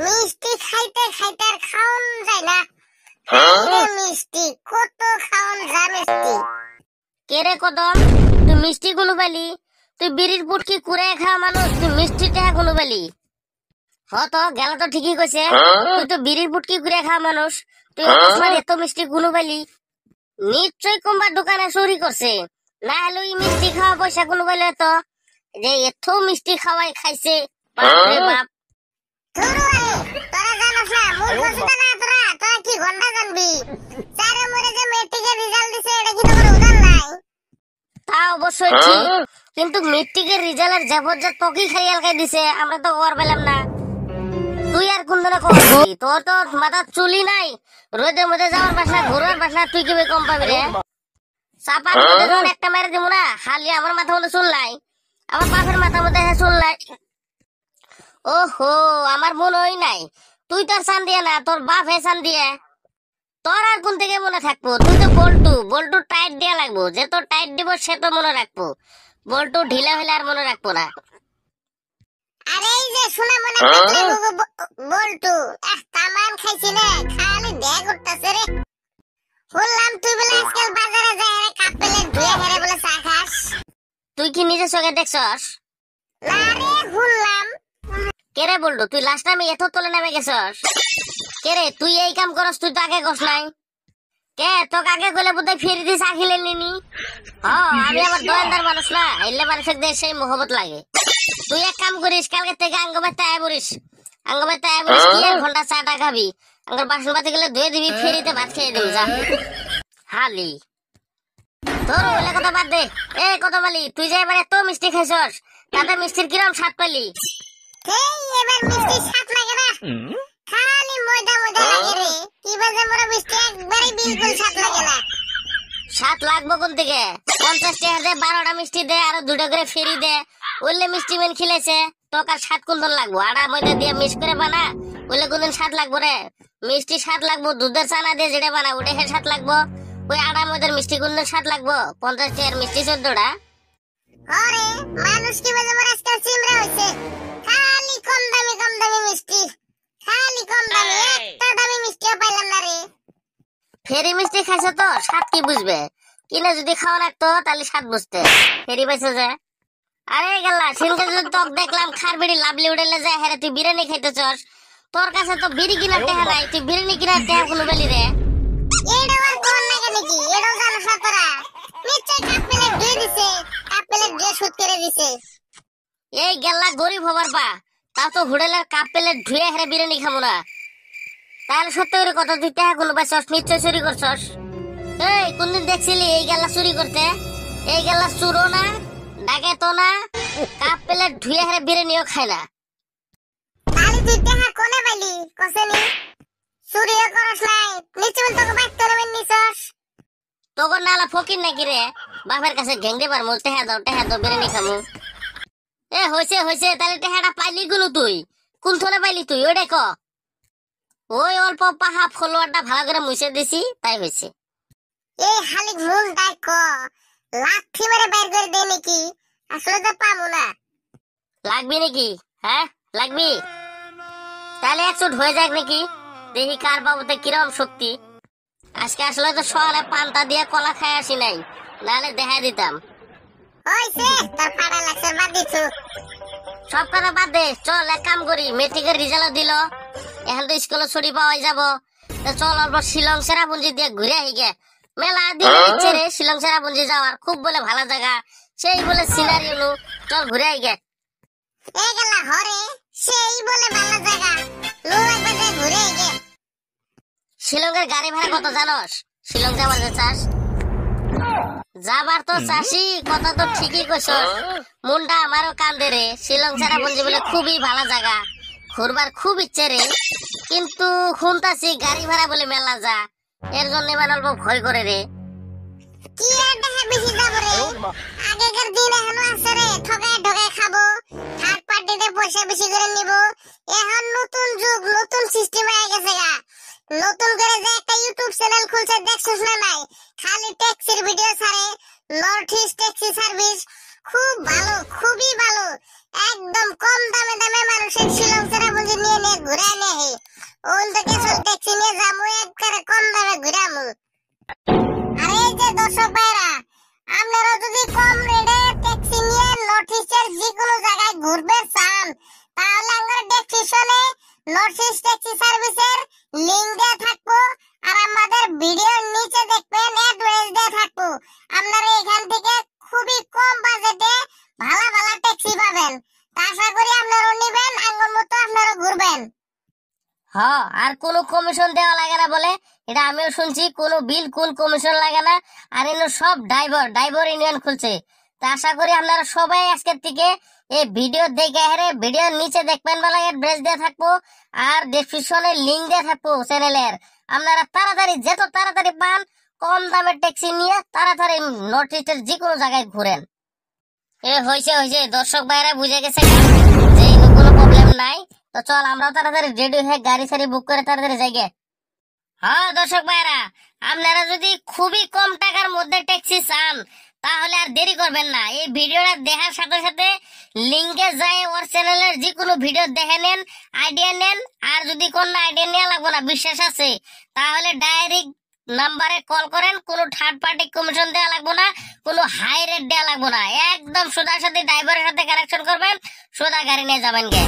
মিষ্টি খাইতে খাইতে আর খাওন যায় না। মিষ্টি কত খাওন যা মিষ্টি। কে রে কদম, তুই মিষ্টি কোনো পালি? তুই বিড়ির পুটকি কুড়ে খাওয়া মানুষ, তুই মিষ্টি টেহা কোনো পালি? তো গেল তো ঠিকই কইছে, তুই তো বিড়ির পুটকি কুড়ে খাওয়া মানুষ, তুই এত মিষ্টি কোনো পালি? নিশ্চয় কোনবার দোকানে চুরি করছে, না হলে মিষ্টি খাওয়া পয়সা কোনো পাইলে তো যে এত মিষ্টি খাওয়াই খাইছে। বাপরে বাপ, তোরা জানোস না মূর্খ না, তোরা কি ঘন্টা জানবি? চারে মরে যে মেট্রিকের রেজাল্ট দিছে এটা কি তোর উদার নাই? তা অবশ্যই ঠিক, কিন্তু মেট্রিকের রেজাল্টের যাবজ্জা তোকে খাই আলকাই দিছে, আমরা তো ওর পেলাম না। তুই আর কোন দিনে করবি? তোর তো মাথা চুলি নাই, রোদের মধ্যে যাওয়ার বাসা ঘুরার বাসা, তুই কি কম পাবি রে? চাপার মধ্যে যখন একটা মেরে দিব না, খালি আমার মাথার মধ্যে চুল নাই, আমার বাপের মাথার মধ্যে চুল নাই। ওহো, আমার মনেই নাই তুই তোর চান দিয়ে না, তোর বাপ হে চান দিয়ে। তোর আর কোন থেকে মনে থাকবো? তুই তো বল্টু, বল্টু টাইট দেয়া লাগবো, যে তোর টাইট দিব সে তো মনে রাখবো, বল্টু ঢিলা হলে আর মনে রাখবো না। আরে এই যে শোনা মনে বল্টু তামান খাইছি রে, খালি দেয়া করতেছে রে। বললাম তুই বলে আজকাল বাজারে যায় কাপ প্লেট ধুয়ে হেরে বলে চা খাস। তুই কি নিজে চোখে দেখছস? না রে, শুনলাম। কেরে বলতো তুই লাস্ট টাইমে এত তলে নেমে গেছস? কেরে তুই এই কাম করস? তুই তো আগে করস নাই। কে তোকে আগে কইলে বোধহয় ফিরে দিয়ে চা খেলে নিনি। আমি আবার দয়ালদার মানুষ না, এলে মানুষের দেশ সেই মহব্বত লাগে। তুই এক কাম করিস, কালকে থেকে আঙ্গবাইতে আয় বলিস, আঙ্গবাইতে আয় বলিস, কি এক ঘন্টা চাটা খাবি, আঙ্গর বাসন বাতি গেলে ধুয়ে দিবি, ফেরিতে ভাত খেয়ে দিবি যা। হালি তোর বলে কথা বাদ দে। এ কত মালি, তুই যে এবার এত মিষ্টি খাইছস, তাতে মিষ্টির কিরম স্বাদ পাইলি? এই এবার মিষ্টি স্বাদ লাগে না, খালি ময়দা ময়দা লাগে রে। কি বাজে মোরা মিষ্টি একবারে বিলকুল স্বাদ লাগে না। স্বাদ লাগবো কোন থেকে? 50 টাকা দে, 12টা মিষ্টি দে, আর 2টা করে ফেরি দে, ওইলে মিষ্টি মেন খিলেছে। তোকে আর স্বাদ কোন লাগবো? আটা ময়দা দিয়ে মিক্স করে বানা, ওইলে কোনদিন স্বাদ লাগবো রে? মিষ্টি স্বাদ লাগবো দুধের চানা দিয়ে যেটা বানা, ওটা হে স্বাদ লাগবো। ওই আটা ময়দার মিষ্টি কোনদিন স্বাদ লাগবো? 50 টাকার মিষ্টি 14টা। আরে মানুষ কি বাজে মোরা আজকাল চিমড়া হইছে, খালি কম দামি মিষ্টি, খালি কম দামি, একটা দামি মিষ্টিও পাইলাম না রে। ফেরি মিষ্টি খাইছে তো স্বাদ কি বুঝবে? কিনে যদি খাওয়া লাগতো তাহলে স্বাদ বুঝতে। ফেরি পাইছে যে। আরে গেলা সেনকে যদি তোকে দেখলাম খার বিড়ি লাভলি উড়েলে যায়, হ্যাঁ তুই বিরিয়ানি খাইতে চাস, তোর কাছে তো বিড়ি কিনার টাকা নাই, তুই বিরিয়ানি কিনার টাকা কোনো বেলি রে? এটাও আর কোন নাকি নাকি, এটাও জানো না তোরা? নিশ্চয় কাপ প্লেট ধুয়ে দিছে, কাপ প্লেট দিয়ে শুট করে দিছে। এই গেলা গরিব হবার পা, তাও তো হোটেলের কাপ প্লেট ধুয়ে হেরে বিরিয়ানি খাবো না। তাহলে সত্যি করে কথা, তুই টাকা কোনো পাইছস? নিশ্চয় চুরি করছস। এই কোনদিন দেখছিলি এই গেলা চুরি করতে? এই গেলা চুরো না, ডাকে তো না, কাপ প্লেট ধুয়ে হেরে বিরিয়ানিও খায় না। তাহলে তুই টাকা কোনে পাইলি কসেনি? চুরিও করস নাই, নিশ্চয় তোকে বাইতে নেবে নিছস। তোর নালা ফকির নাকি রে? বাপের কাছে ঘেংড়ে পারমু, টেহা দাও বিরিয়ানি খামু। এ হইছে হইছে, তাহলে টেহাটা পাইলি গুলো তুই? কোন থনে পাইলি তুই ওইটা ক? ওই অল্প পাহা ফলোয়ারটা ভালো করে মুছে দিছি তাই হয়েছে। এই খালি মন তাই ক, লাঠি মেরে বাইর করে দে নাকি? আসলে তো পাবো না। লাগবি নাকি? হ্যাঁ লাগবি? তাহলে 1 হয়ে যাক নাকি, দেখি কার বাবুতে কিরম শক্তি। আজকে আসলে তো সকালে পান্তা দিয়ে কলা খাই আসি নাই, নাহলে দেখা দিতাম। হইছে তোর পাড়া লাগছে, বাদ দিছু। সব কথা বাদ দে, চল এক কাম করি, মেট্রিকের রেজাল্ট দিল, এখন তো স্কুলে ছুটি পাওয়াই যাবো, চল অল্প শিলং চেরাপুঞ্জি দিয়ে ঘুরে আহি গে। মেলা দিন ইচ্ছে রে শিলং চেরাপুঞ্জি যাওয়ার, খুব বলে ভালো জায়গা, সেই বলে সিনারি হলো, চল ঘুরে আহি গে। এই গেলা হরে, সেই বলে ভালো জায়গা, লো একবার যাই ঘুরে আইগে। শিলংয়ের গাড়ি ভাড়া কত জানোস? শিলং যাবার যে চাস? যাবার তো চাষি, কথা তো ঠিকই কইছস, মনটা আমারও কান্দে রে। শিলং চেরাপুঞ্জি বলে খুবই ভালো জায়গা, ঘুরবার খুব ইচ্ছে রে, কিন্তু শুনতাছি গাড়ি ভাড়া বলে মেলা যা, এর জন্য এবার অল্প ভয় করে রে। কি আর দেখা বেশি যাব রে, আগেকার দিন এখনো আছে রে, ঠকায় ঠকায় খাবো, থার্ড পার্টিতে পয়সা বেশি করে নিব। এখন নতুন যুগ, নতুন সিস্টেম হয়ে গেছে গা। নতুন করে যে একটা ইউটিউব চ্যানেল খুলছে দেখছস না নাই? খালি ট্যাক্সির ভিডিও ছাড়ে, নর্থ ইস্ট ট্যাক্সি সার্ভিস, খুব ভালো, খুবই ভালো, একদম কম দামে মানুষের শিলং চেরাপুঞ্জি ওন থেকে চল ট্যাক্সি নিয়ে যাবো একবারে কম দামে ঘুরামু। আর এই যে দর্শক ভাইরা, আপনারা যদি কম রেটে ট্যাক্সি নিয়ে নর্থ ইস্টের যে কোনো জায়গায় ঘুরবে চান, তাহলে আমার ডেসক্রিপশনে নর্থ ইস্ট ট্যাক্সি সার্ভিসের লিংক দেওয়া থাকবো। আর আমাদের ভিডিওর নিচে দেখবেন অ্যাড্রেস দেওয়া থাকবো। আপনারা এখান থেকে খুবই কম বাজেটে ভালো ভালো ট্যাক্সি পাবেন। তা আশা করি আপনারাও নেবেন, আঙ্গুর মতো আপনারা ঘুরবেন। হ্যাঁ, আর কোনো কমিশন দেওয়া লাগে না বলে, এটা আমিও শুনছি, কোনো বিলকুল কমিশন লাগে না। আর এগুলো সব ড্রাইভার ইউনিয়ন খুলছে। তা আশা করি আপনারা সবাই আজকের থেকে এই ভিডিও দেখে হেরে ভিডিওর নিচে দেখবেন বলে অ্যাড্রেস দেওয়া থাকবো আর ডেসক্রিপশনে লিংক দেওয়া থাকবো চ্যানেলের। আপনারা তাড়াতাড়ি যত তাড়াতাড়ি পান কম দামের ট্যাক্সি নিয়ে তাড়াতাড়ি নর্থ ইস্টের যে কোনো জায়গায় ঘুরেন। এ হয়েছে দর্শক ভাইরা বুঝে গেছে যে কোনো প্রবলেম নাই। তো চল আমরাও তাড়াতাড়ি রেডি হয়ে গাড়ি সারি বুক করে তাড়াতাড়ি যাই গে। হ্যাঁ দর্শক ভাইরা, আপনারা যদি খুবই কম টাকার মধ্যে ট্যাক্সি চান তাহলে আর দেরি করবেন না, এই ভিডিওটা দেখার সাথে সাথে লিংকে যায় ওর চ্যানেলের যে কোনো ভিডিও দেখে নেন, আইডিয়া নেন। আর যদি কোন আইডিয়া নেওয়া লাগবে না, বিশ্বাস আছে, তাহলে ডাইরেক্ট নাম্বারে কল করেন। কোনো থার্ড পার্টি কমিশন দেওয়া লাগবে না, কোনো হাই রেট দেওয়া লাগবে না, একদম সোজা সাথে ড্রাইভারের সাথে কানেকশন করবেন, সোজা গাড়ি নিয়ে যাবেন গে।